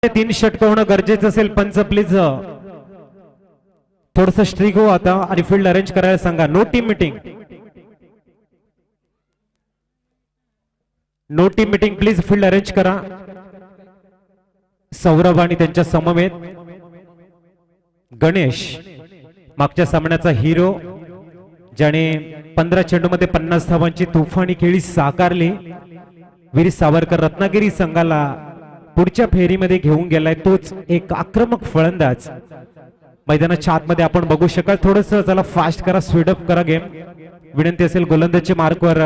3 षटक होणं गरजेचं असेल. पंच प्लीज थोडस स्ट्रिक हो आता आणि फील्ड अरेंज करायला सांगा. No team meeting, no team meeting please. Field arrange करा. सौरभ आणि त्यांच्या समवेत गणेश, मागच्या सामन्याचा हिरो, ज्याने 15 चेंडूमध्ये 50 धावांची तुफानी खेळी साकारली. वीर सावरकर रत्नागिरी संघाला पुढच्या फेरीमध्ये घेऊन गेलाय. तोच एक आक्रमक फलंदाज मैदानाच्या आतमध्ये आपण बघू शकाल. थोडस चला फास्ट करा, स्पीडअप करा गेम. विनंती असेल गोलंदाजच्या मार्कवर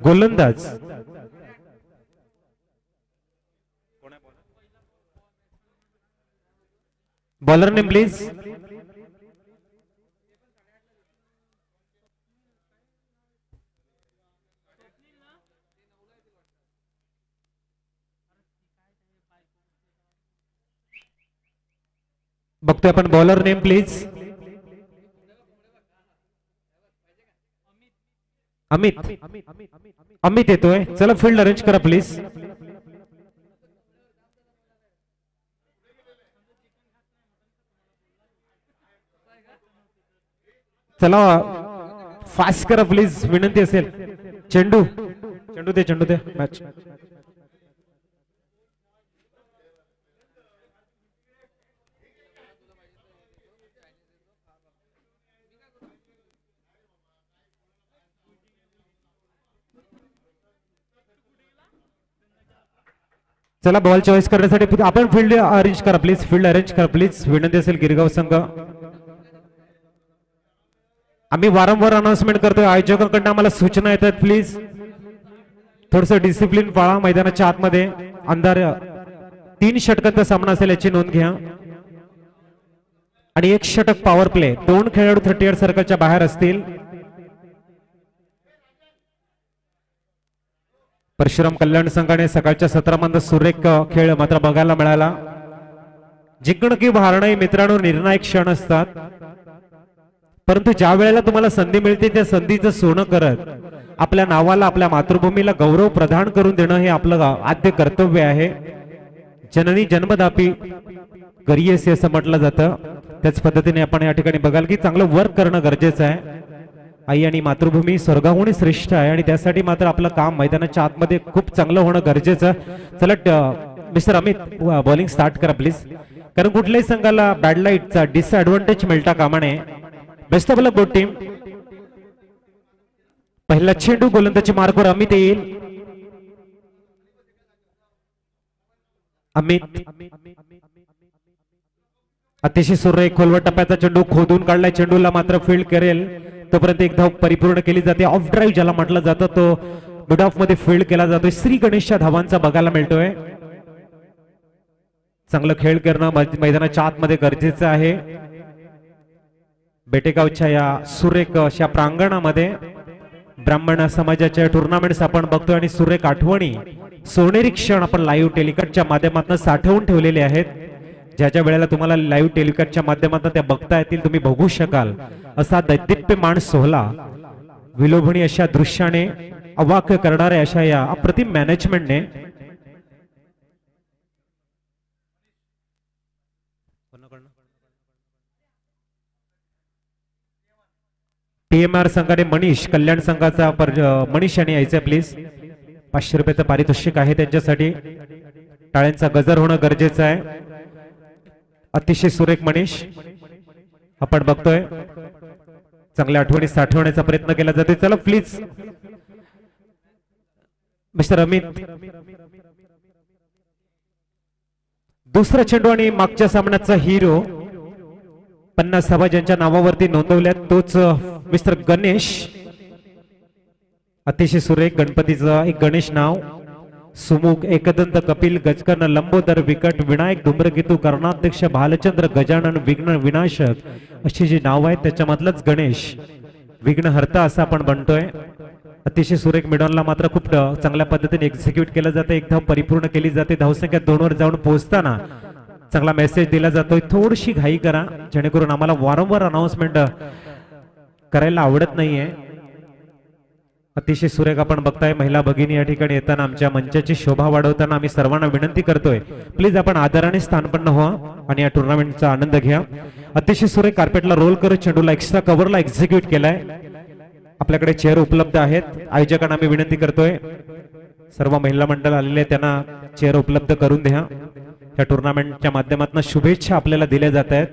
गोलंदाज बॉलर नेम प्लीज. बघतोय आपण bowler name please. Amit, Amit येतोय. चला फील्ड अरेंज करा प्लीज. चला फास्ट करा प्लीज, विनंती असेल. चेंडू चेंडू दे, चेंडू दे. मॅच चला बॉल चॉईस करण्यासाठी आपण फील्ड अरेंज करा प्लीज. फील्ड अरेंज करा प्लीज, विनंती असेल गिरगाव संघ. आम्ही वारंवार अनाउन्समेंट करतोय, आयोजकांकडून आम्हाला सूचना येतात. प्लीज थोडस डिसिप्लिन पाळा. मैदानाच्या आतमध्ये अंधार 3 षटकांचा सामना असेल याची नोंद घ्या. आणि 1 षटक पॉवर प्ले. 2 खेळाडू 38 सर्कलच्या बाहेर असतील. परशुराम कल्याण संघाने सकाळच्या सत्रामध्ये सुरेख खेळ मात्र बघायला मिळाला. जिंकणं किंवा हारणं मित्रांनो निर्णायक क्षण असतात, परंतु ज्या वेळेला तुम्हाला संधी मिळते त्या संधीचं सोनं करत आपल्या नावाला, आपल्या मातृभूमीला गौरव प्रदान करून देणं हे आपलं आद्य कर्तव्य आहे. जननी जन्मदापी गरियसी असं म्हटलं जातं. त्याच पद्धतीने आपण या ठिकाणी बघाल की चांगलं वर्क करणं गरजेचं आहे. आई आणि मातृभूमी स्वर्गाहून श्रेष्ठ आहे आणि त्यासाठी मात्र आपलं काम मैदानाच्या आतमध्ये खूप चांगलं होणं गरजेचं. चला मिस्टर अमित बॉलिंग स्टार्ट करा प्लीज, कारण कुठल्याही संघाला बॅड लाईटचा डिसएडव्हान्टेज मिळता कामा नये. Best of luck both team. पहिला चेंडू गोलंदाजी मार्कवर अमित येईल. अमित अतिशय सुरेख खोलवर टप्प्याचा चेंडू खोदून काढलाय. चेंडूला मात्र फील्ड करेल तोपर्यंत एक धाव परिपूर्ण केली जाते. ऑफ ड्राईव्ह ज्याला म्हटलं जातं तो मिड ऑफ मध्ये फील्ड केला जातोय. श्री गणेशच्या धावांचा बघायला मिळतोय. चांगलं खेळ करणं मैदानाच्या आतमध्ये गरजेचं आहे. बेटेगावच्या या सुरेख अशा प्रांगणामध्ये ब्राह्मण समाजाच्या टुर्नामेंट्स आपण बघतोय आणि सुरेख आठवणी, सोनेरी क्षण आपण लाईव्ह टेलिकास्टच्या माध्यमातून साठवून ठेवलेले आहेत. ज्या वेळेला तुम्हाला लाईव्ह टेलिकास्टच्या माध्यमातून त्या बघता येतील, तुम्ही बघू शकाल. असा दैदिप्यमान सोहळा विलोभनीय अशा दृश्याने अवाक करणाऱ्या अशा या अप्रतिम मॅनेजमेंटने TMR संघाने मनीष कल्याण संघाचा मनीष यांनी यायचं प्लीज. 500 रुपयाचं पारितोषिक आहे त्यांच्यासाठी. टाळ्यांचा गजर होणं गरजेचं आहे. अतिशय सुरेख मनीष आपण बघतोय. चांगल्या आठवणी साठवण्याचा प्रयत्न केला जातोय. चला प्लीज मिस्टर अमित. दुसरा चेंडू आणि मागच्या सामन्याचा हिरो 50 धावा ज्यांच्या नावावरती नोंदवल्यात तोच मिस्टर गणेश. अतिशय सुरेख गणपतीचं एक गणेश नाव. सुमुख, एकदंत, कपिल, गजकर्ण, लंबोदर, विकट, विनायक, धूम्रकेतू, कर्णाध्यक्ष, भालचंद्र, गजानन, विघ्न विनाशक अशी जी नाव आहेत त्याच्यामधलंच गणेश विघ्न हरता असं आपण म्हणतोय. अतिशय सुरेख मिडॉनला मात्र खूप चांगल्या पद्धतीने एक्झिक्यूट केलं जातं. एक धाव परिपूर्ण केली जाते. धावसंख्या 2 वर जाऊन पोहोचताना चांगला मेसेज दिला जातोय. थोडीशी घाई करा जेणेकरून आम्हाला वारंवार अनाउन्समेंट करायला आवडत नाहीये. अतिशय सुरेख आपण बघताय महिला भगिनी या ठिकाणी येताना आमच्या मंचाची शोभा वाढवताना आम्ही सर्वांना विनंती करतोय प्लीज आपण आदराने स्थानपन्न व्हा आणि या टुर्नामेंटचा आनंद घ्या। अतिशय सुरेख कार्पेटला रोल करत चेंडूला एक्स्ट्रा कव्हरला एक्झिक्यूट केलाय। आपल्याकडे चेअर उपलब्ध आहेत। आयोजकांना आम्ही विनंती करतोय सर्व महिला मंडळ आलेले त्यांना चेअर उपलब्ध करून द्या। या टुर्नामेंटच्या माध्यमातून शुभेच्छा आपल्याला दिल्या जात आहेत।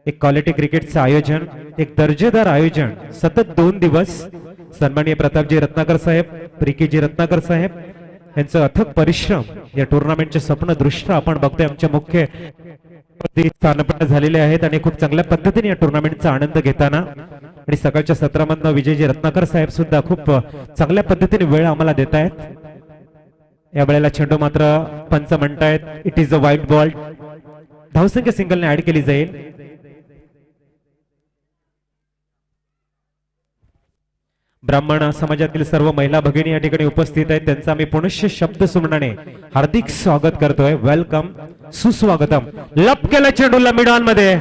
एक क्वालिटी क्रिकेटचं आयोजन, एक दर्जेदार आयोजन, सतत 2 दिवस सन्माननीय प्रतापजी रत्नाकर साहेब, प्रिकीजी रत्नाकर साहेब यांचं अथक परिश्रम या टुर्नामेंटचे स्वप्न दृष्ट आपण बघतोय आमच्या मुख्य स्थानपन्न झालेले आहेत आणि खूप चांगल्या पद्धतीने या टुर्नामेंटचा आनंद घेताना आणि सकाळच्या सत्रामधनं विजयजी रत्नाकर साहेब सुद्धा खूप चांगल्या पद्धतीने वेळ आम्हाला देत आहेत। या वेळेला चेंडू मात्र पंच म्हणतायत it is a white ball, धावसंख्या सिंगलने ऍड केली जाईल। ब्राह्मण समाजातील सर्व महिला भगिनी या ठिकाणी उपस्थित आहेत त्यांचा आम्ही पुनश्च शब्द सुमनाने हार्दिक स्वागत करतोय। वेलकम, सुस्वागतम। लप केलं चेंडूला मिडॉन मध्ये,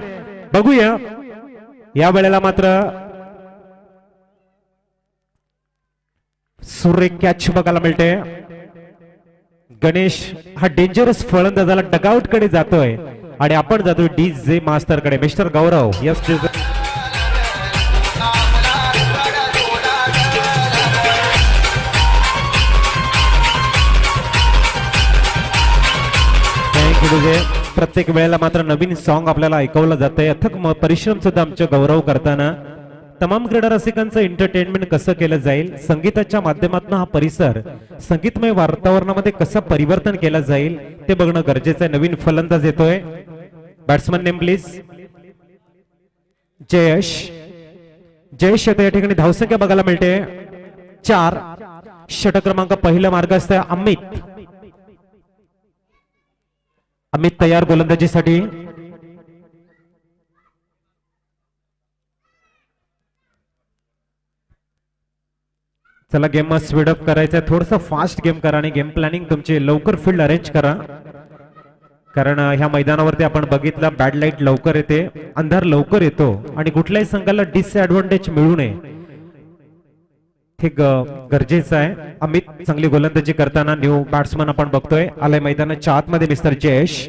बघूया या वेळेला मात्र सुरेख कॅच बघायला मिळते। गणेश हा डेंजरस फलंदाजाला डगआउट कडे जातोय आणि आपण जातोय डीजे मास्टर कडे। मिस्टर गौरव, यस प्रत्येक वेळेला मात्र नवीन सॉन्ग आपल्याला ऐकवलं जातंय। अथक परिश्रम सुद्धा आमचे गौरव करताना तमाम क्रीडा रसिकांचं एंटरटेनमेंट कसं केलं जाईल, संगीताच्या माध्यमातून हा परिसर संगीतमय वातावरणामध्ये कसं परिवर्तन केलं जाईल ते बघणं गरजेचं आहे। नवीन फलंदाज येतोय, batsman name please. Jayesh, Jayesh येतो। या ठिकाणी धावसंख्या बघायला मिळते 4। षटक क्रमांक पहिला मार्गस्थ अमित, अमित तयार गोलंदाजीसाठी। चला गेम स्पीड अप करायचं आहे, थोडंसं फास्ट गेम करा आणि गेम प्लॅनिंग तुमची लवकर फील्ड अरेंज करा, कारण ह्या मैदानावरती आपण बघितलं बॅड लाईट लवकर येते, अंधार लवकर येतो आणि कुठल्याही संघाला डिसएडव्हान्टेज मिळू नये हे गरजेचं आहे। अमित चांगली गोलंदाजी करताना न्यू बॅट्समन आपण बघतोय आलाय मैदानाच्या आतमध्ये मिस्टर जयेश।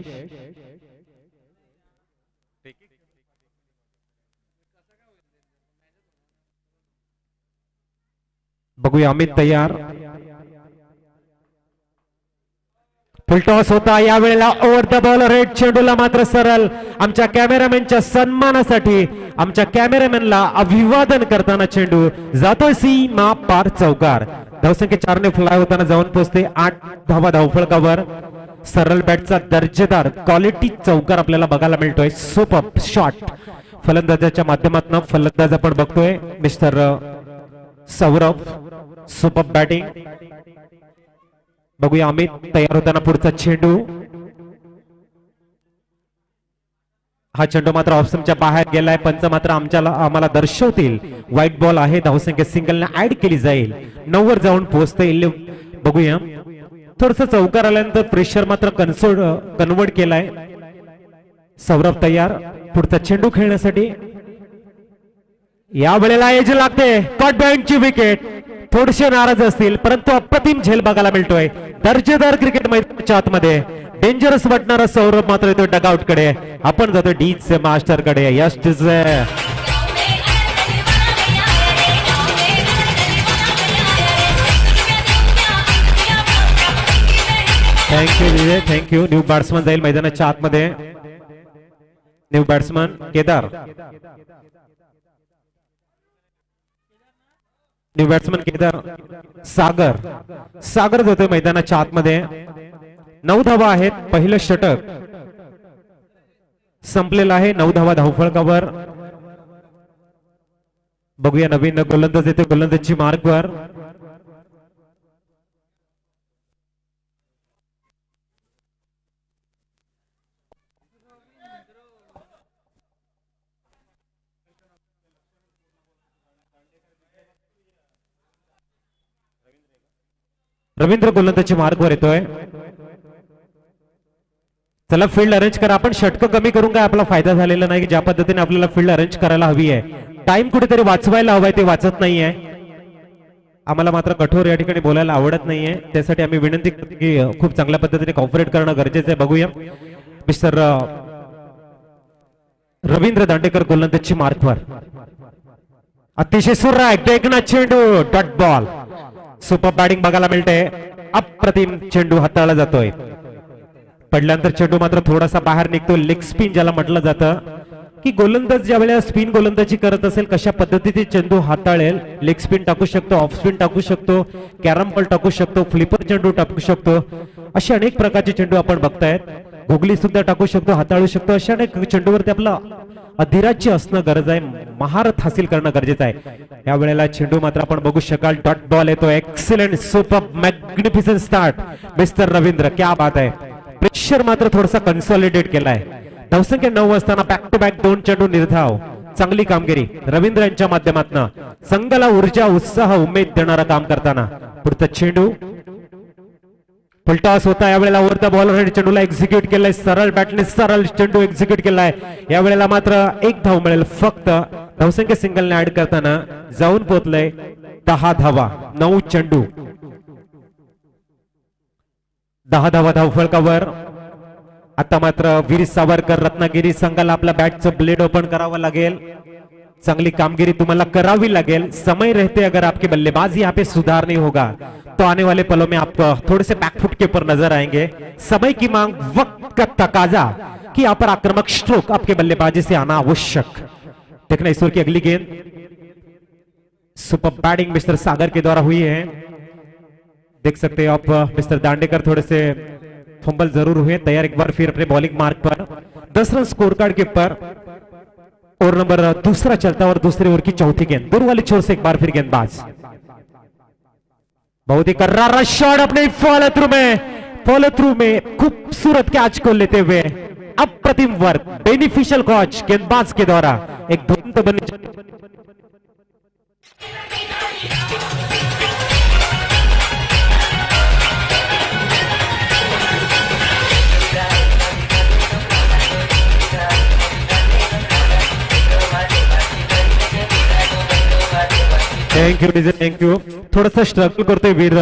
बघूया अमित तयार, फुलटॉस होता या वेळेला ओव्हर द बॉल रेड चेंडूला मात्र सरळ आमच्या कॅमेरामॅनच्या सन्मानासाठी आमच्या कॅमेरामॅनला अभिवादन करताना चेंडू जातोय सीमा पार चौकार। धावसंख्या 4 ने फ्लाय होताना जाऊन पोहोचते 8 धावा धावफलकावर। सरळ बॅटचा दर्जेदार क्वालिटी चौकार आपल्याला बघायला मिळतोय। सुपर शॉट फलंदाजाच्या माध्यमातून फलंदाज आपण बघतोय मिस्टर सौरभ, सुपर बॅटिंग। बघूया अमित तयार होताना पुढचा चेंडू, हा चेंडू मात्र ऑप्शनच्या बाहेर गेलाय। पंच मात्र आम्हाला दर्शवतील व्हाईट बॉल आहे, धावसंख्या सिंगलने ऍड केली जाईल। 9 वर जाऊन पोहोचते। बघूया थोडस चौकार आल्यानंतर प्रेशर मात्र कन्वर्ट केलाय। सौरभ तयार पुढचा चेंडू खेळण्यासाठी। या वेळेला एज लागते, कट बँकची विकेट। थोडेसे नाराज असतील परंतु अप्रतिम झेल बघायला मिळतोय दर्जेदार क्रिकेट मैदानाच्या आतमध्ये। डेंजरस वाटणारा सौरभ मात्र येतोय डगआउट कडे, आपण जातोय डीजे मास्टर कडे। Yes thank you Vijay, thank you. New batsman जाईल मैदानाच्या आतमध्ये, new batsman Kedar, new batsman Kedar. Sagar, Sagar जातोय मैदानाच्या आतमध्ये। 9 धावा आहेत, पहिलं षटक संपलेलं आहे। 9 धावा धावफलकावर। बघूया नवीन गोलंदाज येते गोलंदाजी मार्कवर। रवींद्र गोलंदाजी मार्गवर येतोय। चला फील्ड अरेंज करा, आपण षटक कमी करून काय आपला फायदा झालेला नाही, ज्या पद्धतीने आपल्याला फील्ड अरेंज करायला हवी आहे। टाइम कुठेतरी वाचवायला हवाय, ते वाचत नाहीये। आम्हाला मात्र कठोर या ठिकाणी बोलायला आवडत नाहीये, त्यासाठी आम्ही विनंती करतो की खूप चांगल्या पद्धतीने कॉपरेट करणं गरजेचं आहे. बघूया मिस्टर रवींद्र दांडेकर गोलंदाजी मार्कवर, अतिशय सुरेख देखना चेंडू, डॉट बॉल, सुपर बॅटिंग बघायला मिळते. अप्रतिम चेंडू हाताळला जातोय. पडल्यानंतर चेंडू मात्र थोडासा बाहेर निघतो. लेग स्पिन ज्याला म्हटलं जातं की गोलंदाज ज्या वेळेला स्पिन गोलंदाजी करत असेल कशा पद्धतीने चेंडू हाताळेल. लेग स्पिन टाकू शकतो, ऑफ स्पिन टाकू शकतो, कॅरम बॉल टाकू शकतो, फ्लिपर चेंडू टाकू शकतो. असे अनेक प्रकारचे चेंडू आपण बघतायत. गुगली सुद्धा टाकू शकतो, हाताळू शकतो. अशा अनेक चेंडूवरती आपलं अधिराज्य असणं गरज आहे, महारथ हासिल करणं गरजेचं आहे. या वेळेला चेंडू मात्र आपण बघू शकाल डॉट बॉल येतो. Excellent, super, magnificent start mister Ravindra, क्या बात आहे. प्रेशर मात्र थोडासा कन्सॉलिडेट केलाय. धावसंख्या 9 असताना बॅक टू बॅक 2 चेंडू निर्धाव. चांगली कामगिरी रवींद्र यांच्या माध्यमातून संघाला ऊर्जा, उत्साह, उमेद देणारा काम करताना. पुढचा चेंडू फुलटॉस होता. यावेळेला वर द बॉलर चेंडूला एक्झिक्यूट केलाय. सरळ बॅटने सरळ चेंडू एक्झिक्यूट केलाय. यावेळेला मात्र 1 धाव मिळेल फक्त. धावसंख्या सिंगलने ऍड करताना जाऊन पोहोचलंय 10 धावा, 9 चेंडू, 10 धावा धावफलकावर. आता मात्र वीर सावरकर रत्नागिरी संघाला आपला बॅटचं ब्लेड ओपन करावं लागेल. चांगली कामगिरी तुम्हाला करावी लागेल. समय रहते अगर आपकी बल्लेबाजी यहाँ पे सुधार नहीं होगा तो आने वाले पलों में आप थोड़े से बैकफुट के ऊपर नजर आएंगे. समय की मांग, वक्त का तकाजा कि यहाँ पर आक्रामक स्ट्रोक आपके बल्लेबाजी से आना आवश्यक. देखना इस ओवर की अगली गेंद, सुपर बैटिंग मिस्टर सागर के द्वारा हुई है. देख सकते हैं आप मिस्टर दांडेकर थोड़े से फंबल जरूर हुए. तैयार एक बार फिर अपने बॉलिंग मार्क पर. 10 रन स्कोर कार्ड के ऊपर. ओवर नंबर दूसरा चलता और दूसरे ओवर की चौथी गेंद. दूर वाली छोर से एक बार फिर गेंदबाज. बहुत ही कर्रारा शॉट अपने फॉलो थ्रू में खूबसूरत कैच को लेते हुए अप्रतिम वर्क, बेनिफिशियल कॉच गेंदबाज के द्वारा. एक धुंध बनी. थँक्यू. थोडस स्ट्रगल करतोय वीर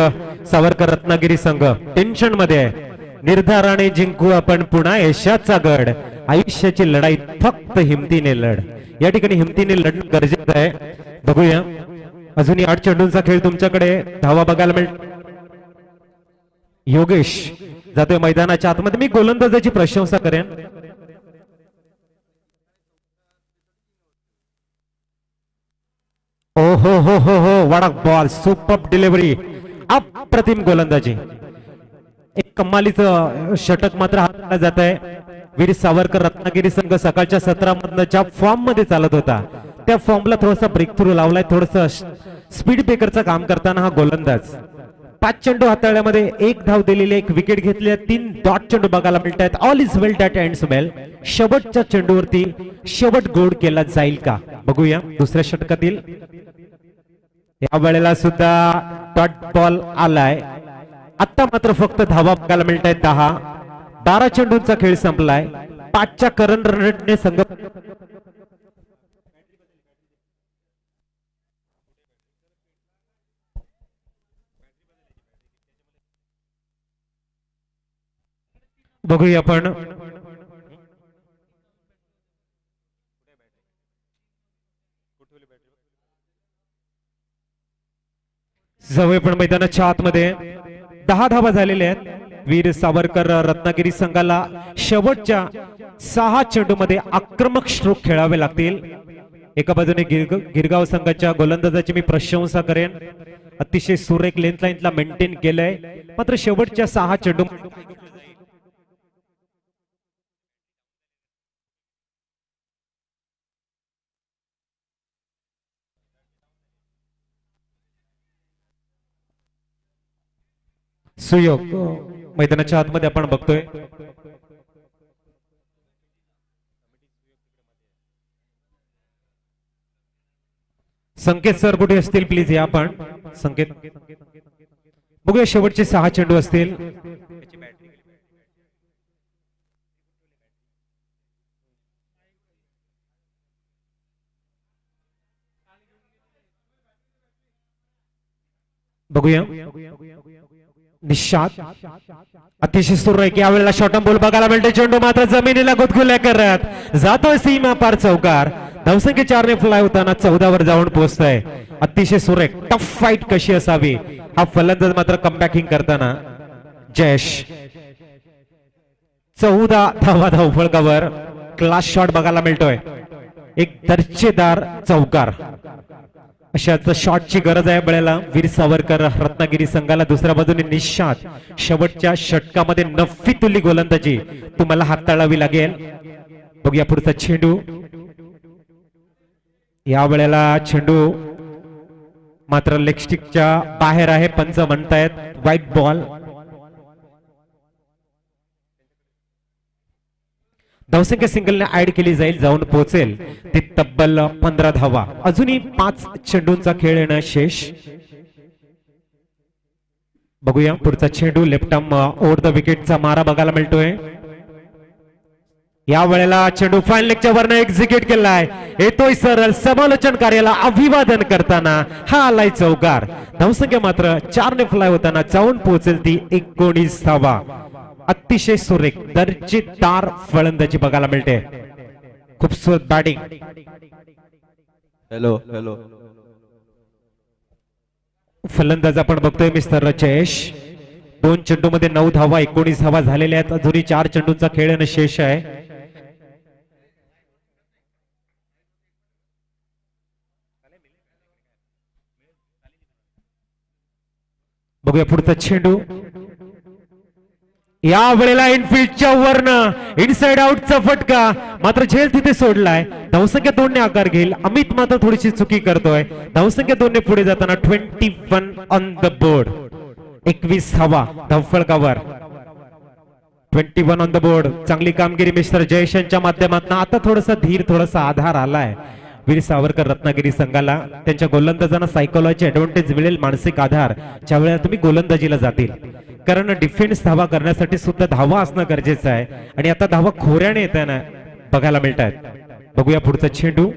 सावरकर रत्नागिरी संघ. टेन्शन मध्ये आहे. निर्धाराने जिंकू आपण पुन्हा यशाचा गड. आयुष्याची लढाई फक्त हिमतीने लढ. या ठिकाणी हिमतीने लढणं गरजेचं आहे. बघूया अजूनही 8 चेंडूंचा खेळ तुमच्याकडे. धावा बघायला मिळेल. योगेश जातोय मैदानाच्या आतमध्ये. मी गोलंदाजाची प्रशंसा करेन. ओ हो वडा बॉल, सुपर डिलिव्हरी, अप्रतिम गोलंदाजी. एक कमालीचं षटक मात्र हाताळलं जात आहे. वीर सावरकर रत्नागिरी संघ सकाळच्या सत्रामधनं ज्या फॉर्म मध्ये चालत होता त्या फॉर्मला थोडासा ब्रेक थ्रू लावलाय. थोडस स्पीड ब्रेकरचं काम करताना हा गोलंदाज 5 चेंडू हाताळल्यामध्ये 1 धाव दिलेली, 1 विकेट घेतली, 3 डॉट चेंडू बघायला मिळतात. All is well that ends well. शेवटच्या चेंडूवरती शेवट गोड केला जाईल का बघूया. दुसऱ्या षटकातील या वेळेला सुद्धा डॉट बॉल आलाय. आता मात्र फक्त धावा बघायला मिळत आहेत 10. 12 चेंडूंचा खेळ संपलाय. 5च्या करंट रनने संघ बघूया आपण. जवळ पण मैदानाच्या आतमध्ये 10 धावा झालेल्या आहेत. वीर सावरकर रत्नागिरी संघाला शेवटच्या 6 चेंडूमध्ये आक्रमक स्ट्रोक खेळावे लागतील. एका बाजूने गिरगाव संघाच्या गोलंदाजाची मी प्रशंसा करेन. अतिशय सुरेख लेंथ लाईनला मेंटेन केलंय. मात्र शेवटच्या 6 चेंडू सुयोग मैदानाच्या आतमध्ये आपण बघतोय. संकेत सर कुठे असतील प्लीज या. आपण संकेत बघूया. शेवटचे 6 चेंडू असतील. बघूया निशात अतिशय सुरेख यावेळेला शॉर्ट बॉल बघायला मिळते चेंडू मात्र जमिनीला गुदगुल्या करत जातोय सीमा पार चौकार धावसंख्या 4 ने फ्लाय होताना 14 वर जाऊन पोहोचतोय अतिशय सुरेख टफ फाईट कशी असावी हा फलंदाज मात्र कमबॅकिंग करताना जयेश 14 धावा धावफलकावर क्लास शॉट बघायला मिळतोय एक दर्जेदार चौकार अशाच शॉटची गरज आहे वेळेला वीर सावरकर रत्नागिरी संघाला दुसऱ्या बाजूने निशात शेवटच्या षटकामध्ये नफीतुल्ली गोलंदाजी तुम्हाला हाताळावी लागेल बघूया पुढचा चेंडू या वेळेला चेंडू मात्र लेग स्टिकच्या बाहेर आहे पंच म्हणतायत व्हाईट बॉल धावसंख्या सिंगलने ऍड केली जाईल जाऊन पोहोचेल ते तब्बल 15 धावा अजूनही 5 चेंडूंचा खेळ येणं शेष बघूया पुढचा चेंडू लेफ्ट आर्म ओव्हर द विकेटचा मारा बघायला मिळतोय या वेळेला चेंडू फाईन लेगच्या वरनं एक्झिक्यूट केलाय येतोय सरळ समालोचन कार्याला अभिवादन करताना हा आलाय चौकार धावसंख्या मात्र 4 ने फ्लाय होताना जाऊन पोहोचेल ती 19 धावा अतिशय सुरेख दर्जेदार फलंदाजी बघायला मिळते खूपसूरत बॅटिंग हॅलो हॅलो फलंदाज आपण बघतोय मिस्टर जयेश 2 चेंडू मध्ये 9 धावा 19 धावा झालेल्या आहेत अजूनही 4 चेंडूंचा खेळ येणं शेष आहे बघूया पुढचा चेंडू या वेळेला इनफिल्डच्या वरनं इनसाइड आउटचा फटका मात्र झेल तिथे सोडलाय धावसंख्या 2 ने आकार घेईल अमित मात्र थोडीशी चुकी करतोय धावसंख्या 2 ने पुढे जाताना 21 ऑन द बोर्ड 21 धावा धावफलकावर 21 ऑन द बोर्ड चांगली कामगिरी मिस्टर जयेश यांच्या माध्यमातून आता थोडासा धीर थोडासा आधार आलाय वीर सावरकर रत्नागिरी संघाला त्यांच्या गोलंदाजांना सायकोलॉजी ऍडव्हान्टेज मिळेल मानसिक आधार ज्या वेळेला तुम्ही गोलंदाजीला जातील कारण डिफेन्स धावा करण्यासाठी सुद्धा धावा असणं गरजेचं आहे आणि आता धावा खोऱ्याने येताना बघायला मिळत आहेत बघूया पुढचा चेंडू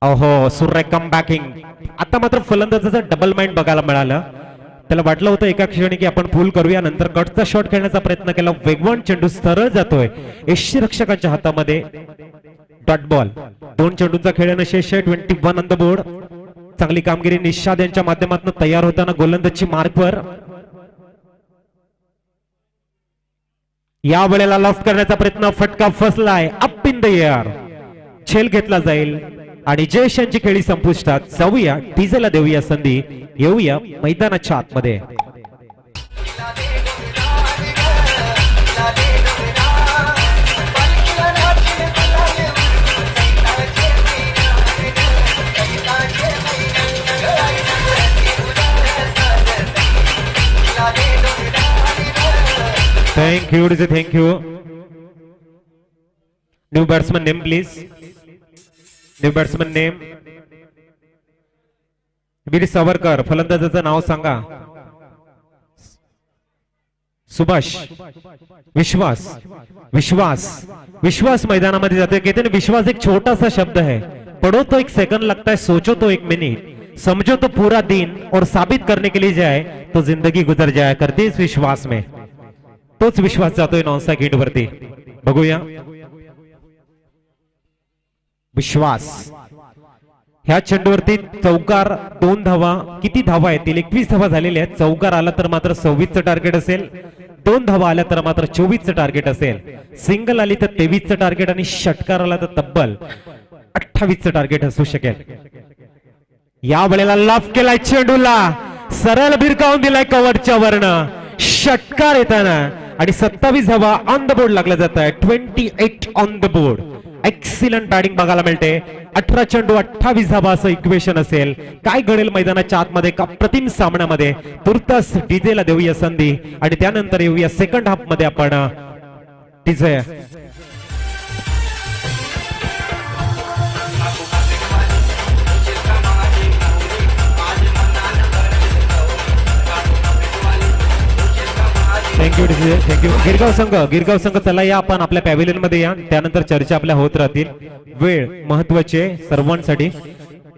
अहो सुरेख कमबॅकिंग आता मात्र फलंदाजाचा डबल माइंड बघायला मिळालं त्याला वाटलं होतं एका क्षणी की आपण पूल करूया नंतर कटचा शॉट खेळण्याचा प्रयत्न केला वेगवान चेंडू सरळ जातोय यष्टी रक्षकांच्या हातामध्ये डॉट बॉल 2 चेंडूंचा खेळ शेष आहे 21 ऑन द बोर्ड चांगली कामगिरी निशाद यांच्या माध्यमातून तयार होताना गोलंदाजी मार्कवर या वेळेला लॉफ्ट करण्याचा प्रयत्न फटका फसलाय अप इन द एअर झेल घेतला जाईल आणि जयेश यांची खेळी संपुष्टात जाऊया डीजेला देऊया संधी येऊया मैदानाच्या आतमध्ये Thank you, thank you. New batsman name, please. New batsman name. Veer Savarkar फलंदाजाचं नाव सांगा. सुभाष. विश्वास. विश्वास. विश्वास मैदानामध्ये जाते. कहते हैं विश्वास एक छोटा सा शब्द है. पढ़ो तो 1 सेकंड लगता है, सोचो तो 1 मिनट, समझो तो पूरा दिन और साबित करने के लिए जाए तो जिंदगी गुजर जाया करते इस विश्वास में. तोच विश्वास जातोय नॉनस्टॉप हिट वरती बघूया विश्वास ह्या चेंडूवरती चौकार 2 धावा किती धावा येतील 21 धावा झालेल्या आहेत चौकार आला तर मात्र 26चं टार्गेट असेल 2 धावा आल्या तर मात्र 24चं टार्गेट असेल सिंगल आली तर 23चं टार्गेट आणि षटकार आला तर तब्बल 28चं टार्गेट असू शकेल. या वेळेला लाफ केलाय चेंडूला सरळ भिरकावून दिलाय कव्हरच्या वरनं षटकार येताना आणि 27 धावा ऑन द बोर्ड लागला जात आहे 28 on the board. Excellent batting बघायला मिळते 18 चेंडू 28 धावा असं इक्वेशन असेल. काय घडेल मैदानाच्या आतमध्ये का प्रतिम सामन्यामध्ये तुर्तास डीजेला देऊया संधी आणि त्यानंतर येऊया सेकंड हाफ मध्ये आपण डीजे थँक्यू थँक्यू. गिरगाव संघ चला या आपण आपल्या पॅव्हिलियन मध्ये या त्यानंतर चर्चा आपल्या होत राहतील. वेळ महत्वाची आहे सर्वांसाठी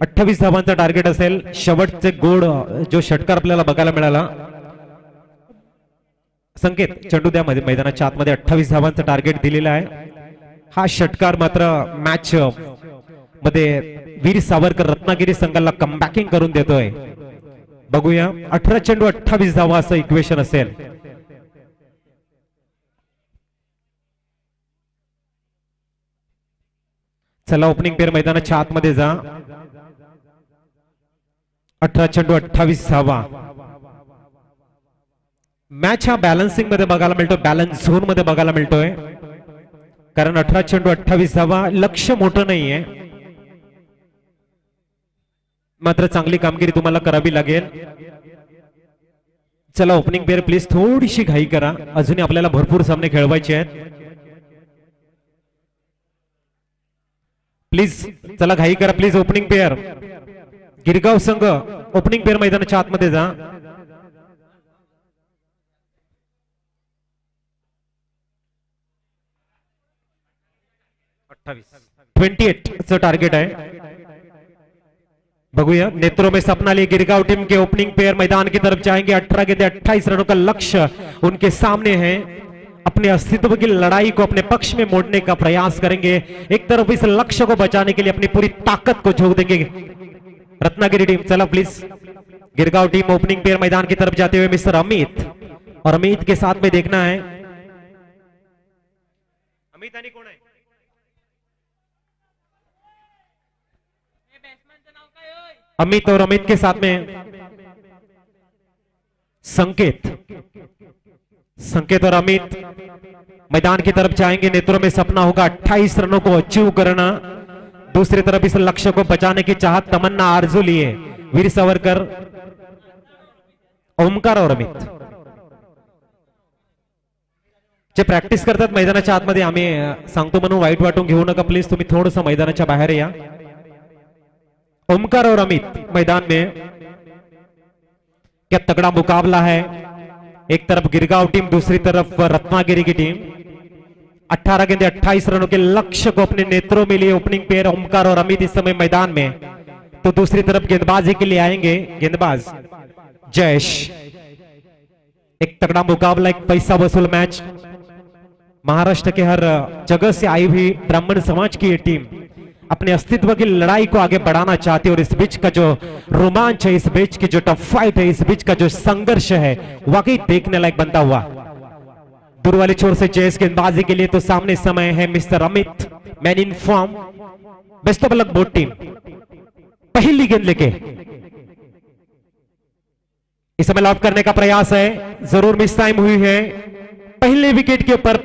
28 धावांचा टार्गेट असेल. शेवटचे गोड जो षटकार आपल्याला बघायला मिळाला. संकेत चेंडू द्या मध्ये मैदानाच्या आतमध्ये 28 धावांचा टार्गेट दिलेला आहे. हा षटकार मात्र मॅच मध्ये वीर सावरकर रत्नागिरी संघाला कमबॅकिंग करून देतोय. बघूया 18 चेंडू 28 धावा असं इक्वेशन असेल. चला ओपनिंग पेअर मैदानाच्या आतमध्ये जा. 18 चेंडू 28 धावा. मॅच हा बॅलन्सिंग मध्ये बघायला मिळतो, बॅलन्स झोन मध्ये बघायला मिळतोय. कारण 18 चेंडू 28 धावा लक्ष मोठं नाहीये, मात्र चांगली कामगिरी तुम्हाला करावी लागेल. चला ओपनिंग पेअर प्लीज थोडीशी घाई करा, अजूनही आपल्याला भरपूर सामने खेळवायचे आहेत. प्लीज चला घाई करा प्लीज. ओपनिंग पेअर गिरगाव संघ ओपनिंग पेअर मैदानाच्या आतमध्ये जा. 28 चं टार्गेट है. बघूया नेत्रों में सपना लिए गिरगांव टीम के ओपनिंग पेयर मैदान की तरफ जाएंगे. 18 के 28 रनों का लक्ष्य उनके सामने है. अपने अस्तित्व की लड़ाई को अपने पक्ष में मोड़ने का प्रयास करेंगे. एक तरफ इस लक्ष्य को बचाने के लिए अपनी पूरी ताकत को झोंक देंगे रत्नागिरी टीम. चला please Girgaon team opening pair मैदान की तरफ जाते हुए मिस्टर अमित, और अमित के साथ में देखना है अमित आणि कोण आहे. अमित और अमित के साथ में संकेत. संकेत और अमित मैदान की तरफ जाएंगे. नेत्रों में सपना होगा 28 रनों को अचीव करना. दूसरी तरफ इस लक्ष्य को बचाने की चाहत तमन्ना आरजू लिए वीर सावरकर, ओमकार और अमित जे प्रॅक्टिस करतात मैदानाच्या आतमध्ये. आम्ही सांगतो म्हणून वाईट वाटून घेऊ नका प्लीज. तुम्ही थोडंसं मैदानाच्या बाहेर या. ओमकार और अमित मैदान में. क्या तगड़ा मुकाबला है. एक तरफ गिरगांव टीम, दूसरी तरफ रत्नागिरी की टीम. 18 गेंदे 28 रनों के लक्ष्य को अपने नेत्रों में लिए ओपनिंग पेयर ओमकार और अमित इस समय मैदान में. तो दूसरी तरफ गेंदबाजी के लिए आएंगे गेंदबाज जयेश. एक तगड़ा मुकाबला, एक पैसा वसूल मैच. महाराष्ट्र के हर जगह से आई हुई ब्राह्मण समाज की ये टीम अपने अस्तित्व की लड़ाई को आगे बढ़ाना चाहती है. और इस बीच का जो रोमांच है, इस बीच की जो टफ फाइट है, इस बीच का जो संघर्ष है, वाकई देखने लायक बनता हुआ. दूर वाले छोर से जयेश गेंदबाजी के लिए. तो सामने समय है mister Amit, man in form. Best of luck both team. पहली गेंद लेके इस समय लॉक करने का प्रयास है. जरूर मिस टाइम हुई है. पहले विकेट के ऊपर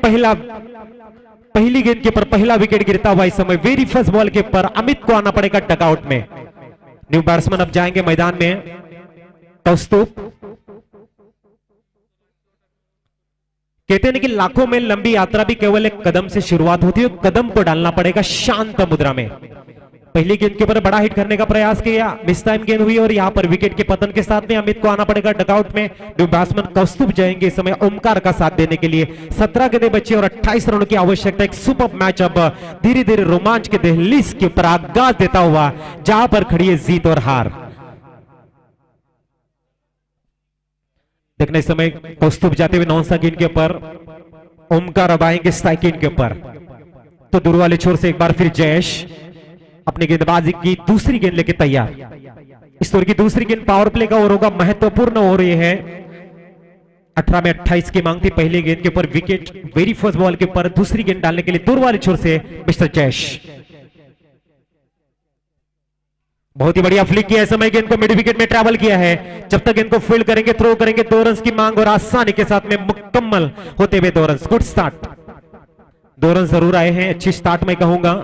पहली गेंद के ऊपर पहला विकेट गिरता हुआ इस समय वेरी फर्स्ट बॉल के ऊपर अमित को आना पड़ेगा डगआउट में. न्यू बैट्समैन अब जाएंगे मैदान में. कौस्तुभ कहते हैं कि लाखों में लंबी यात्रा भी केवल एक कदम से शुरुआत होती है. कदम को डालना पड़ेगा शांत मुद्रा में. पहली गेंद के ऊपर बड़ा हिट करने का प्रयास किया, मिस टाइम गेंद हुई और यहां पर विकेट के पतन के साथ में अमित को आना पड़ेगा डगआउट में. न्यू बैट्समैन कौस्तुभ जाएंगे इस समय ओमकार का साथ देने के लिए. 17 गेंदें बची और 28 रनों की आवश्यकता. एक सुपर मैच अब धीरे धीरे रोमांच के दहलीज के ऊपर आगाज देता हुआ, जहां पर खड़ी है जीत और हार. देखने इस समय कौस्तुभ जाते हुए नॉन गेंद के ऊपर, ओमकार अब आएंगे स्ट्राइक गेंद के ऊपर. तो दूर वाले छोर से एक बार फिर जयेश अपनी गेंदबाजी की दूसरी गेंद लेके तैयार. इस ओवर की दूसरी गेंद पावर प्ले का ओवर होगा, महत्वपूर्ण ओवर ये है. 18 में 28 की मांग थी. पहली गेंद के ऊपर विकेट, वेरी फर्स्ट बॉल के ऊपर दूसरी गेंद डालने के लिए दूर वाले छोर से मिस्टर जयेश. बहुत ही बढ़िया फ्लिक किया है. समय गेंद को मिड विकेट में ट्रैवल किया है. जब तक गेंद को फील्ड करेंगे, थ्रो करेंगे, 2 रन की मांग और आसानी के साथ में मुकम्मल होते हुए 2 रन. Good start. 2 रन जरूर आए हैं. अच्छी स्टार्ट मैं कहूंगा.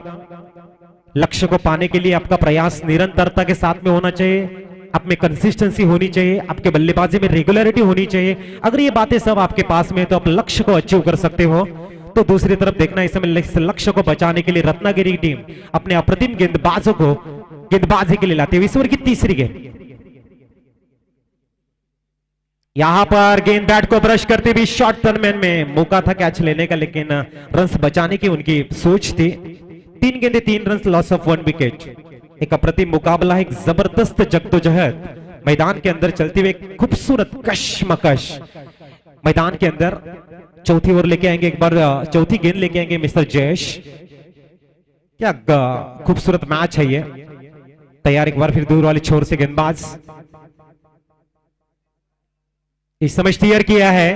लक्ष्य को पाने के लिए आपका प्रयास निरंतरता के साथ में होना चाहिए. आप में कंसिस्टेंसी होनी चाहिए, आपके बल्लेबाजी में रेगुलरिटी होनी चाहिए. अगर ये बातें सब आपके पास में है तो आप लक्ष्य को अचीव कर सकते हो. तो दूसरी तरफ देखना इस समय इस लक्ष्य को बचाने के लिए रत्नागिरी टीम अपने अप्रतिम गेंदबाजों को गेंदबाजी के लिए लाते हुए. इस ओवर की तीसरी गेंद. यहां पर गेंद बैट को ब्रश करते हुए शॉर्ट टर्नमैन में मौका था कैच लेने का, लेकिन रन्स बचाने की उनकी सोच थी. 3 गेंदे 3 रन, लॉस ऑफ 1 विकेट. एक अप्रतिम मुकाबला है, एक जबरदस्त जद्दोजहद मैदान के अंदर चलती हुई, खूबसूरत कशमकश मैदान के अंदर। चौथी ओवर लेके आएंगे, एक बार चौथी गेंद लेके आएंगे मिस्टर जयेश। क्या खूबसूरत मैच है ये। तैयार एक बार फिर दूर वाली छोर से गेंदबाज, इस समय स्टीयर किया है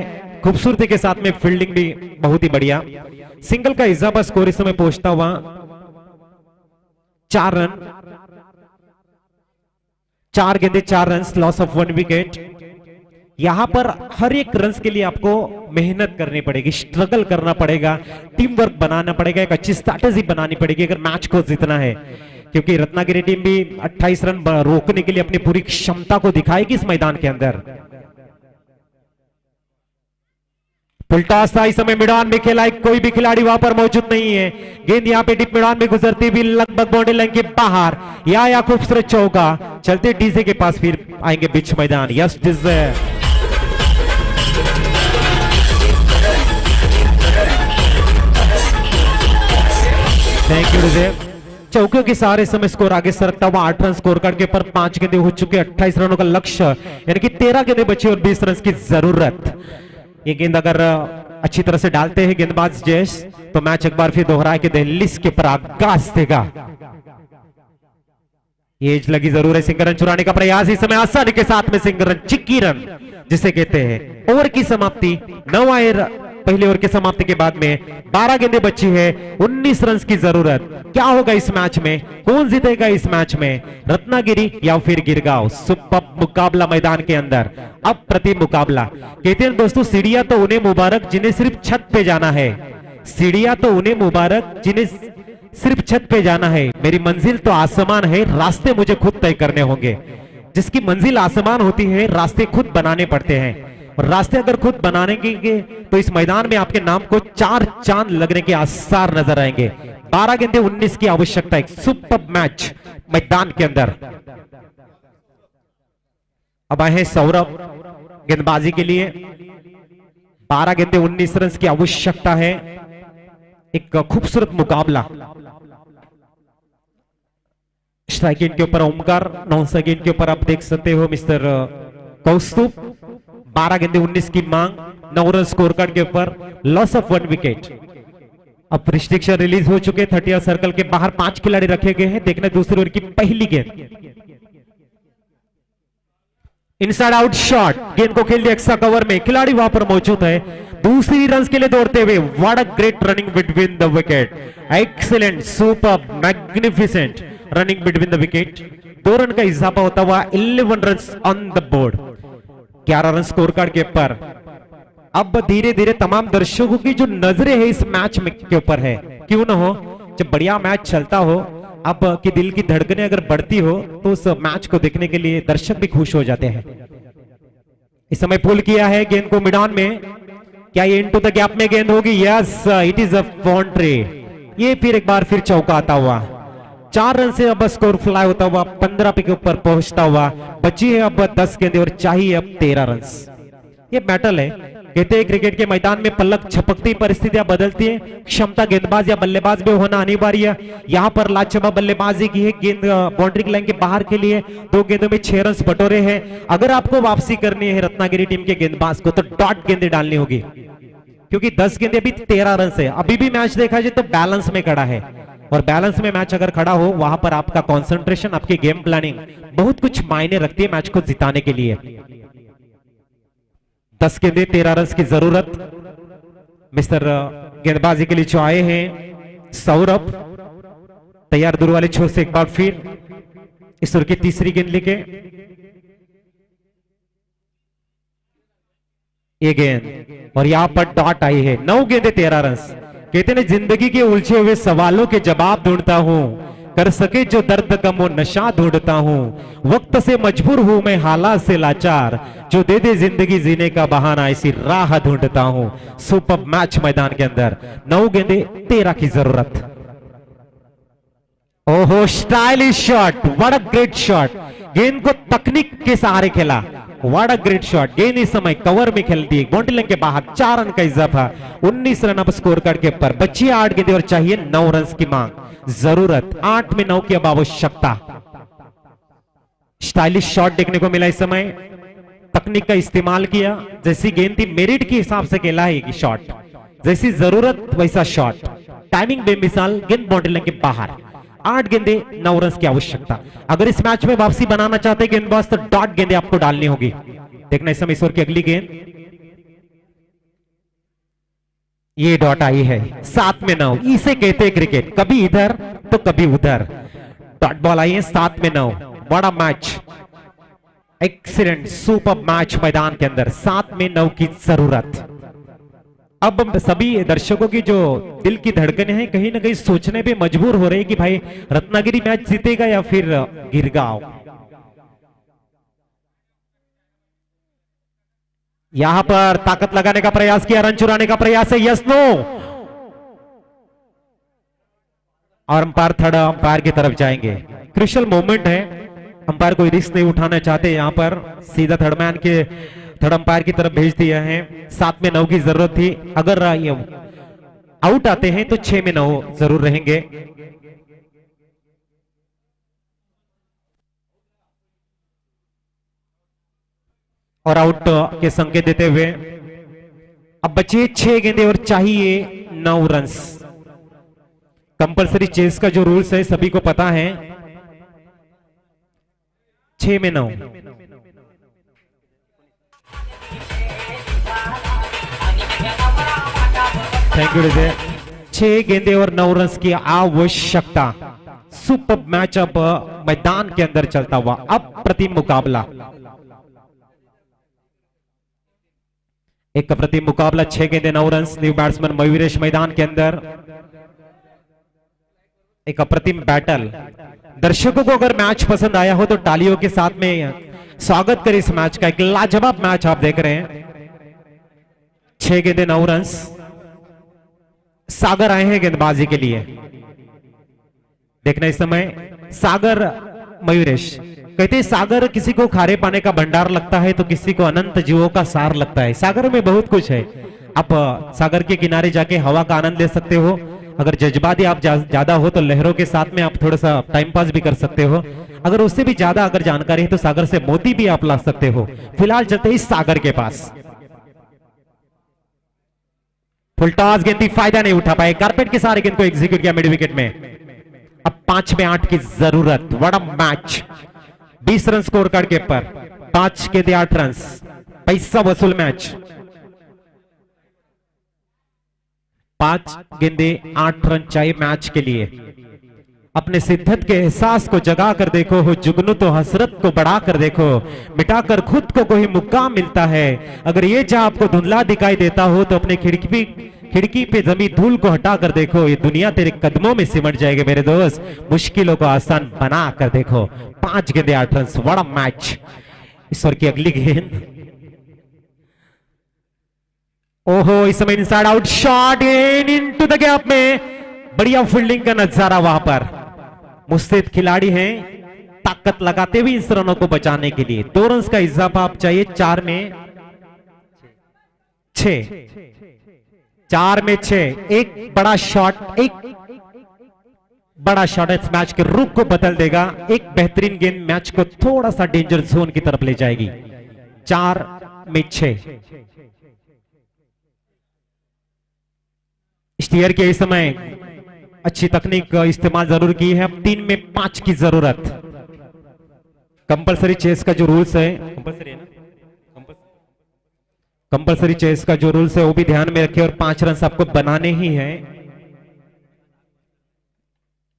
खूबसूरती के साथ में, फील्डिंग भी बहुत ही बढ़िया। सिंगल का इजाफा स्कोर इस समय पहुंचता हुआ 4 रन, 4 गेंदे 4 रन, लॉस ऑफ 1 विकेट। यहां पर हर एक रन के लिए आपको मेहनत करनी पड़ेगी, स्ट्रगल करना पड़ेगा, टीम वर्क बनाना पड़ेगा, एक अच्छी स्ट्रैटेजी बनानी पड़ेगी अगर मैच को जीतना है। क्योंकि रत्नागिरी टीम भी 28 रन रोकने के लिए अपनी पूरी क्षमता को दिखाएगी इस मैदान के अंदर। उल्टा इस समय मैदान में खेला, कोई भी खिलाड़ी वहां पर मौजूद नहीं है। गेंद यहां पे डीप मैदान में गुजरती हुई लगभग बाउंड्री लाइन के बाहर, या खूबसूरत चौका। चलते डीजे के पास फिर आएंगे बीच मैदान। Yes DJ, thank you DJ. चौकों के सारे समय स्कोर आगे सरकता हुआ 8 रन स्कोर कार्ड के पर 5 गेंदे हो चुके, 28 रनों का लक्ष्य, यानी कि 13 गेंदे बची और 20 रन की जरूरत। ये गेंद अगर अच्छी तरह से डालते हैं गेंदबाज जयेश, तो मैच एक बार फिर दोहरा के दिल्ली के पर आगाज देगा। एज लगी जरूर है, सिंगल रन चुराने का प्रयास इस समय आसानी के साथ में, सिंगल रन, चिक्की रन जिसे कहते हैं। ओवर की समाप्ति 9 आए, पहले ओवर की समाप्ति के बाद में 12 गेंदें बची है, 19 रन की जरूरत। क्या होगा इस मैच में, कौन जीतेगा इस मैच में, रत्नागिरी या फिर गिरगांव? सुपर मुकाबला मैदान के अंदर, अब प्रति मुकाबला। कहते हैं दोस्तों, सीढ़ियां तो उन्हें मुबारक जिन्हें सिर्फ छत पे जाना है, सीढ़ियां तो उन्हें मुबारक जिन्हें सिर्फ छत पे जाना है। मेरी मंजिल तो आसमान है, रास्ते मुझे खुद तय करने होंगे। जिसकी मंजिल आसमान होती है, रास्ते खुद बनाने पड़ते हैं। और रास्ते अगर खुद बनाने के तो इस मैदान में आपके नाम को 4 चांद लगने के आसार नजर आएंगे। 12 गेंदे 19 की आवश्यकता, एक सुपर मैच मैदान के अंदर। अब आए हैं सौरभ गेंदबाजी के लिए। 12 गेंदे 19 रन की आवश्यकता है, एक खूबसूरत मुकाबला। स्ट्राइक के ऊपर ओमकार, नॉन स्ट्राइक के ऊपर आप देख सकते हो मिस्टर कौस्तुभ। 12 गेंदे 19 की मांग, 9 रन स्कोर कार्ड के ऊपर, लॉस ऑफ 1 विकेट। अब रिस्ट्रिक्शन रिलीज हो चुके, 30 सर्कल के बाहर 5 खिलाड़ी रखे गए हैं। देखना दूसरी ओवर की पहली गेंद, इनसाइड आउट शॉट, गेंद को खेल दिया एक्स्ट्रा कवर में, खिलाड़ी वहां पर मौजूद है। दूसरी रन के लिए दौड़ते हुए, what a great running between the wicket, excellent, super, magnificent running between the wicket. 2 run का इजाफा होता हुआ 11 run on the board, 11 run score card के ऊपर। अब धीरे धीरे तमाम दर्शकों की जो नजरें है इस मैच में के ऊपर है, क्यों ना हो, जब बढ़िया मैच चलता हो, अब की दिल की धड़कनें अगर बढ़ती हो, तो उस मैच को देखने के लिए दर्शक भी खुश हो जाते हैं। इस समय पुल किया है गेंद को मैदान में, क्या ये इनटू द गैप में गेंद होगी? Yes, it is a boundary. ये फिर एक बार फिर चौका आता हुआ, 4 रन से अब स्कोर फ्लाई होता हुआ 15 पे के ऊपर पहुंचता हुआ। बची है अब 10 गेंदें और चाहिए अब 13 रन। ये बैटल है, कहते हैं क्रिकेट के मैदान में पलक झपकती परिस्थितियां बदलती हैं, क्षमता गेंदबाज या बल्लेबाज भी होना अनिवार्य है। यहाँ पर लाजवाब बल्लेबाजी की है, गेंद बाउंड्री लाइन के बाहर के लिए 2 गेंदों में 6 रन बटोरे हैं। अगर आपको वापसी करनी है रत्नागिरी टीम के गेंदबाज को, तो डॉट गेंदें डालनी होगी, क्योंकि 10 गेंदें अभी 13 रन से। अभी भी मैच देखा जाए तो बैलेंस में खड़ा है, और बैलेंस में मैच अगर खड़ा हो, वहां पर आपका कंसंट्रेशन, आपकी गेम प्लानिंग बहुत कुछ मायने रखती है मैच को जिताने के लिए। 10 गेंदे 13 रन की जरूरत। मिस्टर गेंदबाजी के लिए जो आए हैं सौरभ, तैयार दूर वाले छोर से एक बार फिर इस ओवर की तीसरी गेंद लेके। ये गेंद और यहां पर डॉट आई है। 9 गेंदे 13 रन। कहते हैं जिंदगी के उलझे हुए सवालों के जवाब ढूंढता हूं, कर सके जो दर्द कम वो नशा ढूंढता हूं, वक्त से मजबूर हूं मैं हालात से लाचार, जो दे दे जिंदगी जीने का बहाना ऐसी राह ढूंढता हूं। सुपर मैच मैदान के अंदर, 9 गेंदे 13 की जरूरत। ओहो, stylish shot, what a great shot, गेंद को तकनीक के सहारे खेला, व्हाट अ ग्रेट शॉट। गेंद इस समय कवर में खेल दी, बाउंड्री लाइन के बाहर, 4 रन का इजाफा, 19 रन अब स्कोर कार्ड के ऊपर। बची 8 गेंदें और चाहिए 9 रन की मांग, जरूरत 8 में 9 की अब आवश्यकता। स्टाइलिश शॉट देखने को मिला इस समय, तकनीक का इस्तेमाल किया, जैसी गेंद थी मेरिट के हिसाब से खेला है ये शॉट, जैसी जरूरत वैसा शॉट, टाइमिंग बेमिसाल, गेंद बाउंड्री लाइन के बाहर। 8 गेंदे 9 रन की आवश्यकता। अगर इस मैच में वापसी बनाना चाहते गेंदबाज तो डॉट गेंदे आपको डालनी होगी। देखना इस समय ईश्वर की अगली गेंद, ये डॉट आई है। 7 में 9, इसे कहते हैं क्रिकेट, कभी इधर तो कभी उधर। डॉट बॉल आई है 7 में 9। बड़ा मैच, एक्सीलेंट सुपर मैच मैदान के अंदर। 7 में 9 की जरूरत। अब सभी दर्शकों की जो दिल की धड़कनें हैं कहीं ना कहीं सोचने पे मजबूर हो रहे हैं कि भाई रत्नागिरी मैच जीतेगा या फिर गिरगांव। यहां पर ताकत लगाने का प्रयास किया, रन चुराने का प्रयास है, यस नो, और अंपायर थर्ड अंपायर की तरफ जाएंगे। क्रुशियल मोमेंट है, अंपायर कोई रिस्क नहीं उठाना चाहते, यहां पर सीधा थर्ड अंपायर की तरफ भेज दिया है। 7 में 9 की जरूरत थी, अगर ये आउट आते हैं तो 6 में 9 जरूर रहेंगे। और आउट के संकेत देते हुए अब बचे 6 गेंदे और चाहिए 9 रन्स। कंपलसरी चेस का जो रूल्स है सभी को पता है, 6 में 9। Thank you DJ. 6 गेंदे और 9 रन की आवश्यकता। सुपर मैच अब मैदान के अंदर चलता हुआ, अप्रतिम मुकाबला, एक अप्रतिम मुकाबला। 6 गेंदे 9 रन। न्यू बैट्समैन मयूरेश मैदान के अंदर, एक अप्रतिम बैटल। दर्शकों को अगर मैच पसंद आया हो तो तालियों के साथ में स्वागत करें इस मैच का। एक लाजवाब मैच आप देख रहे हैं। 6 गेंदे 9 रन। सागर आए हैं गेंदबाजी के लिए। देखना इस समय सागर मयूरेश। कहते हैं सागर किसी को खारे पाने का भंडार लगता है तो किसी को अनंत जीवों का सार लगता है। सागर में बहुत कुछ है। आप सागर के किनारे जाके हवा का आनंद ले सकते हो। अगर जज्बाती आप ज्यादा हो तो लहरों के साथ में आप थोड़ा सा टाइम पास भी कर सकते हो। अगर उससे भी ज्यादा अगर जानकारी है तो सागर से मोती भी आप ला सकते हो। फिलहाल चलते हैं सागर के पास। फुलटॉस गेंद, फायदा नहीं उठा पाए, कारपेट के सारे गेंद को एग्जीक्यूट किया मिड विकेट में। अब 5 में 8 की जरूरत। बड़ा मैच, 20 रन स्कोर कार्ड के ऊपर, 5 के 8 रन, पैसा वसूल मैच। 5 गेंदे 8 रन चाहिए मैच के लिए। अपने शिद्दत के एहसास को जगा कर देखो, हो जुगनू तो हसरत को बढ़ा कर देखो, मिटाकर खुद को कोई मुकाम मिलता है। अगर ये जा आपको धुंधला दिखाई देता हो तो अपने खिड़की पे जमी धूल को हटा कर देखो, ये दुनिया तेरे कदमों में सिमट जाएगी मेरे दोस्त। मुश्किलों को आसान बना कर देखो। 5 गेंदे 8 रन, बड़ा मैच। ईश्वर की अगली गेंद, ओहो, इस समय inside out shot in into the gap में। बढ़िया फील्डिंग का नजारा वहां पर। मुस्तैद खिलाड़ी हैं, ताकत लगाते हुए इस रनों को बचाने के लिए। 2 रन का इजाफा आप चाहिए। 4 में 6, 4 में 6। एक बड़ा शॉट, एक बड़ा शॉट इस मैच के रुख को बदल देगा। एक बेहतरीन गेंद मैच को थोड़ा सा डेंजर जोन की तरफ ले जाएगी। 4 में 6। स्टीयर के इस समय अच्छी तकनीक का इस्तेमाल जरूर की है। अब 3 में 5 की जरूरत। कंपलसरी चेस का जो रूल्स है, कंपलसरी चेस का जो रूल्स है वो भी ध्यान में रखें और 5 रन आपको बनाने ही हैं।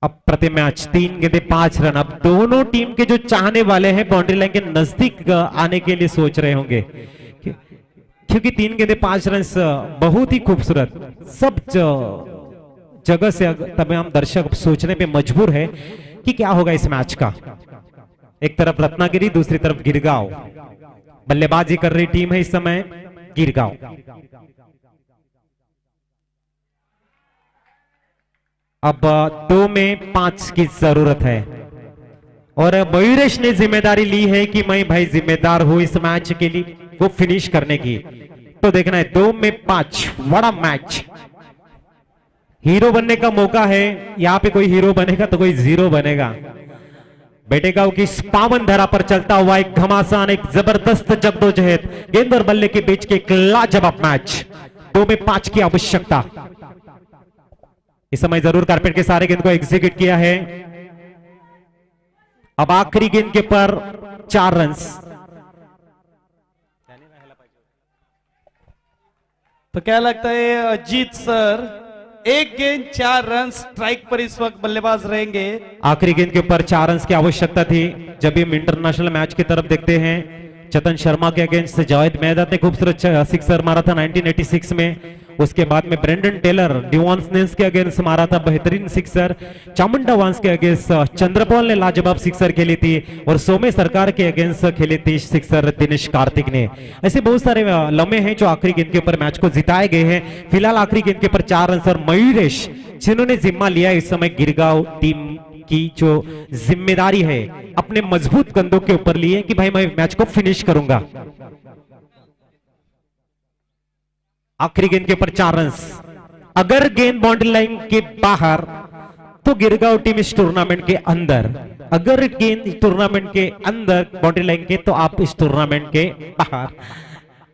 अब प्रति मैच 3 गेंदे 5 रन। अब दोनों टीम के जो चाहने वाले हैं बाउंड्री लाइन के नजदीक आने के लिए सोच रहे होंगे, क्योंकि 3 गेंदे 5 रन बहुत ही खूबसूरत। सब जगह से तमाम दर्शक सोचने पे मजबूर है कि क्या होगा इस मैच का। एक तरफ रत्नागिरी, दूसरी तरफ गिरगांव। बल्लेबाजी कर रही टीम है इस समय गिरगांव। अब 2 में 5 की जरूरत है और मयूरेश ने जिम्मेदारी ली है कि मैं भाई जिम्मेदार हूं इस मैच के लिए वो फिनिश करने की। तो देखना है 2 में 5, बड़ा मैच। हीरो बनने का मौका है। यहां पे कोई हीरो बनेगा तो कोई जीरो बनेगा। बेटेगांव की पावन धरा पर चलता हुआ एक घमासान, एक जबरदस्त जद्दोजहद, गेंद और बल्ले के बीच के एक लाजवाब मैच, 2 में 5 की आवश्यकता। इस समय जरूर कारपेट के सारे गेंद को एग्जीक्यूट किया है। अब आखिरी गेंद के पर 4 रन। तो क्या लगता है अजीत सर, 1 गेंद 4 रन स्ट्राइक पर इस वक्त बल्लेबाज रहेंगे। आखिरी गेंद के ऊपर 4 रन की आवश्यकता थी। जब हम इंटरनेशनल मैच की तरफ देखते हैं, चेतन शर्मा के अगेंस्ट जावेद मेहदत ने खूबसूरत सिक्सर मारा था 1986 में। उसके बाद में ब्रेंडन टेलर डिवॉन्स नेंस के अगेंस्ट मारा था बेहतरीन सिक्सर। चामुंडा वांस के अगेंस्ट चंद्रपाल ने लाजवाब सिक्सर खेली थी और सोमे सरकार के अगेंस्ट खेली थी सिक्सर दिनेश कार्तिक ने। ऐसे बहुत सारे लम्हे हैं जो आखिरी गेंद के ऊपर मैच को जिताए गए हैं। फिलहाल आखिरी गेंद के ऊपर 4 रन और मयूरेश जिन्होंने जिम्मा लिया इस समय गिरगांव टीम की जो जिम्मेदारी है अपने मजबूत कंधों के ऊपर लिए कि भाई मैं मैच को फिनिश करूंगा। आखिरी गेंद के ऊपर 4 रन। अगर गेंद बाउंड्री लाइन के बाहर तो गिरगांव टीम इस टूर्नामेंट के अंदर, अगर गेंद टूर्नामेंट के अंदर बाउंड्री लाइन के तो आप इस टूर्नामेंट के बाहर,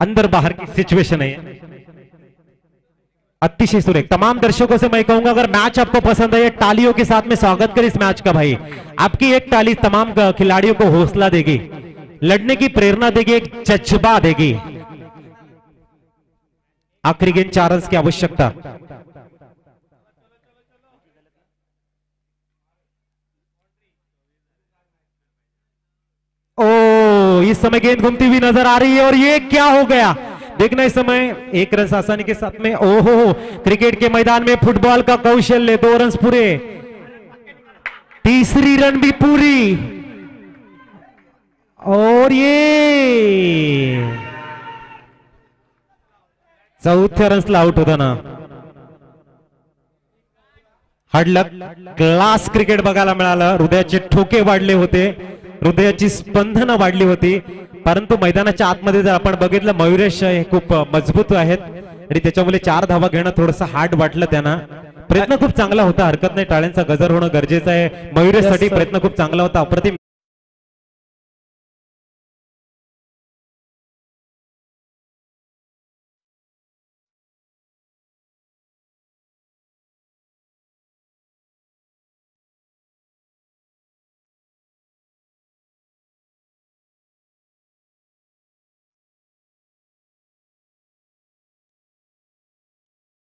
अंदर बाहर की सिचुएशन है। अतिशय सुरेख। तमाम दर्शकों से मैं कहूंगा अगर मैच आपको पसंद है, तालियों के साथ में स्वागत करें इस मैच का। भाई आपकी एक ताली तमाम खिलाड़ियों को हौसला देगी, लड़ने की प्रेरणा देगी, एक जज्बा देगी। आखिरी गेंद 4 रन की आवश्यकता। ओ, इस समय गेंद घूमती हुई नजर आ रही है और ये क्या हो गया देखना इस समय। 1 रन आसानी के साथ में। ओहो, क्रिकेट के मैदान में फुटबॉल का कौशल्य, 2 रन पूरे, तीसरी रन भी पूरी और ये चौथ्या रन्सला आउट होताना हार्डलक क्लास क्रिकेट बघायला मिळालं। हृदयाचे ठोके वाढले होते, हृदयाची स्पंदनं वाढली होती, परंतु मैदानाच्या आतमध्ये जर आपण बघितलं मयुरेश हे खूप मजबूत आहेत आणि त्याच्यामुळे 4 धावा घेणं थोडंसं हार्ड वाटलं त्यांना। प्रयत्न खूप चांगला होता, हरकत नाही, टाळ्यांचा गजर होणं गरजेचं आहे। मयुरेशसाठी प्रयत्न खूप चांगला होता, अप्रतिम